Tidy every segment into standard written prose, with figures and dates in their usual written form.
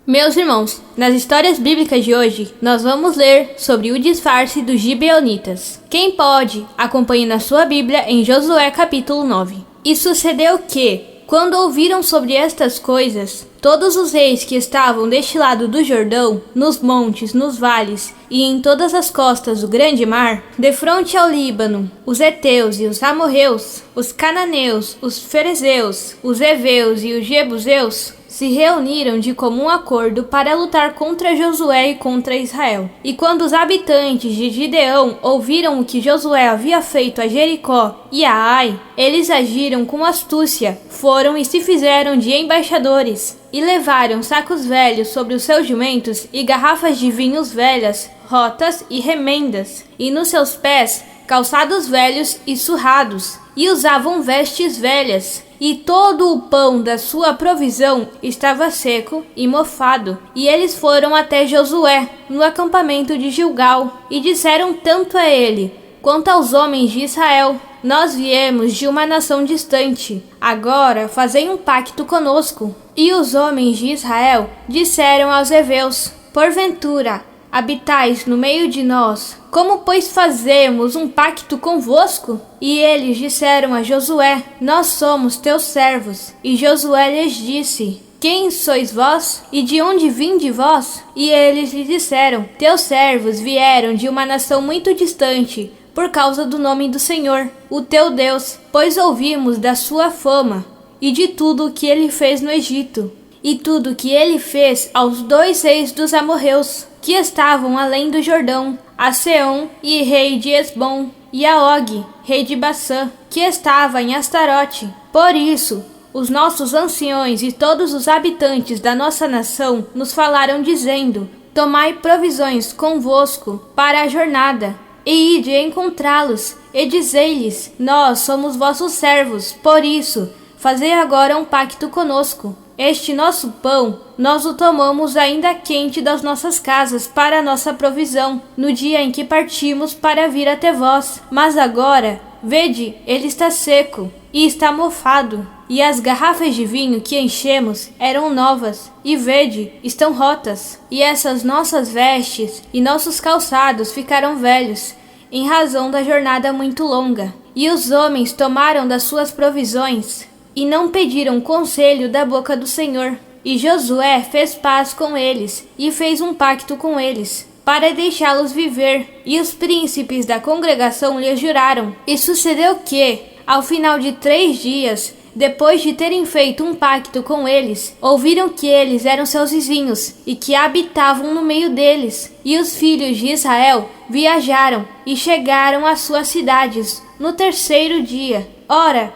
Meus irmãos, nas histórias bíblicas de hoje, nós vamos ler sobre o disfarce dos gibeonitas. Quem pode, acompanhe na sua Bíblia em Josué capítulo 9. E sucedeu que, quando ouviram sobre estas coisas, todos os reis que estavam deste lado do Jordão, nos montes, nos vales e em todas as costas do grande mar, defronte ao Líbano, os heteus e os amorreus, os cananeus, os ferezeus, os heveus e os jebuseus, se reuniram de comum acordo para lutar contra Josué e contra Israel. E quando os habitantes de Gideão ouviram o que Josué havia feito a Jericó e a Ai, eles agiram com astúcia, foram e se fizeram de embaixadores, e levaram sacos velhos sobre os seus jumentos e garrafas de vinhos velhas, rotas e remendas, e nos seus pés calçados velhos e surrados, e usavam vestes velhas. E todo o pão da sua provisão estava seco e mofado. E eles foram até Josué, no acampamento de Gilgal, e disseram tanto a ele, quanto aos homens de Israel: nós viemos de uma nação distante, agora fazei um pacto conosco. E os homens de Israel disseram aos heveus: porventura habitais no meio de nós, como pois fazemos um pacto convosco? E eles disseram a Josué: nós somos teus servos. E Josué lhes disse: quem sois vós? E de onde vinde vós? E eles lhe disseram: teus servos vieram de uma nação muito distante, por causa do nome do Senhor, o teu Deus, pois ouvimos da sua fama, e de tudo o que ele fez no Egito, e tudo o que ele fez aos 2 reis dos amorreus, que estavam além do Jordão, a Seom, e rei de Esbom, e a Og, rei de Bassã, que estava em Astarote. Por isso, os nossos anciões e todos os habitantes da nossa nação nos falaram dizendo: tomai provisões convosco para a jornada, e ide encontrá-los, e dizei-lhes: nós somos vossos servos, por isso, fazei agora um pacto conosco. Este nosso pão, nós o tomamos ainda quente das nossas casas para a nossa provisão, no dia em que partimos para vir até vós. Mas agora, vede, ele está seco e está mofado, e as garrafas de vinho que enchemos eram novas, e vede, estão rotas. E essas nossas vestes e nossos calçados ficaram velhos, em razão da jornada muito longa. E os homens tomaram das suas provisões, e não pediram conselho da boca do Senhor. E Josué fez paz com eles, e fez um pacto com eles, para deixá-los viver. E os príncipes da congregação lhe juraram. E sucedeu que, ao final de 3 dias, depois de terem feito um pacto com eles, ouviram que eles eram seus vizinhos, e que habitavam no meio deles. E os filhos de Israel viajaram, e chegaram às suas cidades no 3º dia. Ora,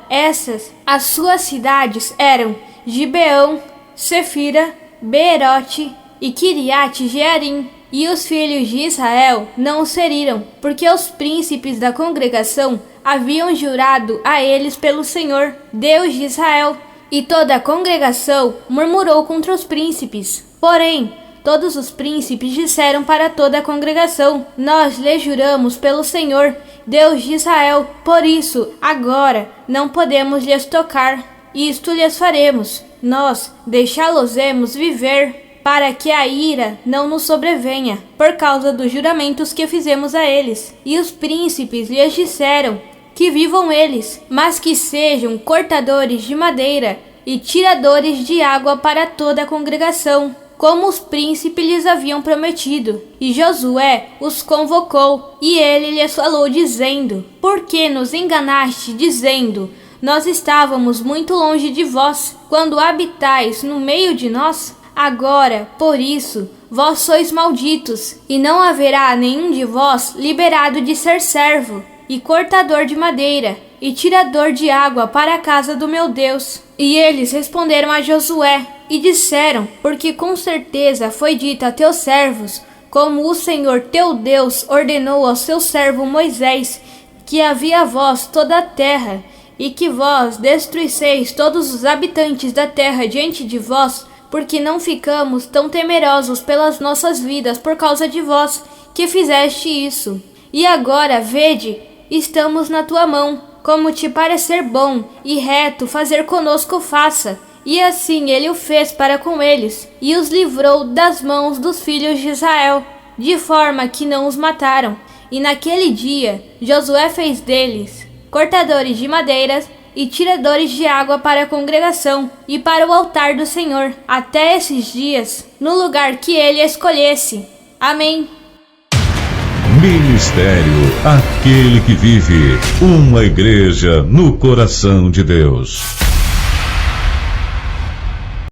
as suas cidades eram Gibeão, Sefira, Beerote e Quiriate Jearim. E os filhos de Israel não os feriram, porque os príncipes da congregação haviam jurado a eles pelo Senhor, Deus de Israel. E toda a congregação murmurou contra os príncipes. Porém, todos os príncipes disseram para toda a congregação: nós lhe juramos pelo Senhor, Deus de Israel, por isso, agora, não podemos lhes tocar. Isto lhes faremos: nós deixá-los-emos viver, para que a ira não nos sobrevenha, por causa dos juramentos que fizemos a eles. E os príncipes lhes disseram: que vivam eles, mas que sejam cortadores de madeira e tiradores de água para toda a congregação, como os príncipes lhes haviam prometido. E Josué os convocou, e ele lhes falou dizendo: por que nos enganaste, dizendo: nós estávamos muito longe de vós, quando habitais no meio de nós? Agora, por isso, vós sois malditos, e não haverá nenhum de vós liberado de ser servo, e cortador de madeira, e tirador de água para a casa do meu Deus. E eles responderam a Josué, e disseram: porque com certeza foi dito a teus servos, como o Senhor teu Deus ordenou ao seu servo Moisés, que havia vós toda a terra, e que vós destruiseis todos os habitantes da terra diante de vós, porque não ficamos tão temerosos pelas nossas vidas por causa de vós, que fizeste isso. E agora, vede, estamos na tua mão, como te parecer bom e reto fazer conosco faça, E assim ele o fez para com eles, e os livrou das mãos dos filhos de Israel, de forma que não os mataram. E naquele dia Josué fez deles cortadores de madeiras e tiradores de água para a congregação e para o altar do Senhor, até esses dias, no lugar que ele escolhesse. Amém. Ministério Aquele que Vive, uma igreja no coração de Deus.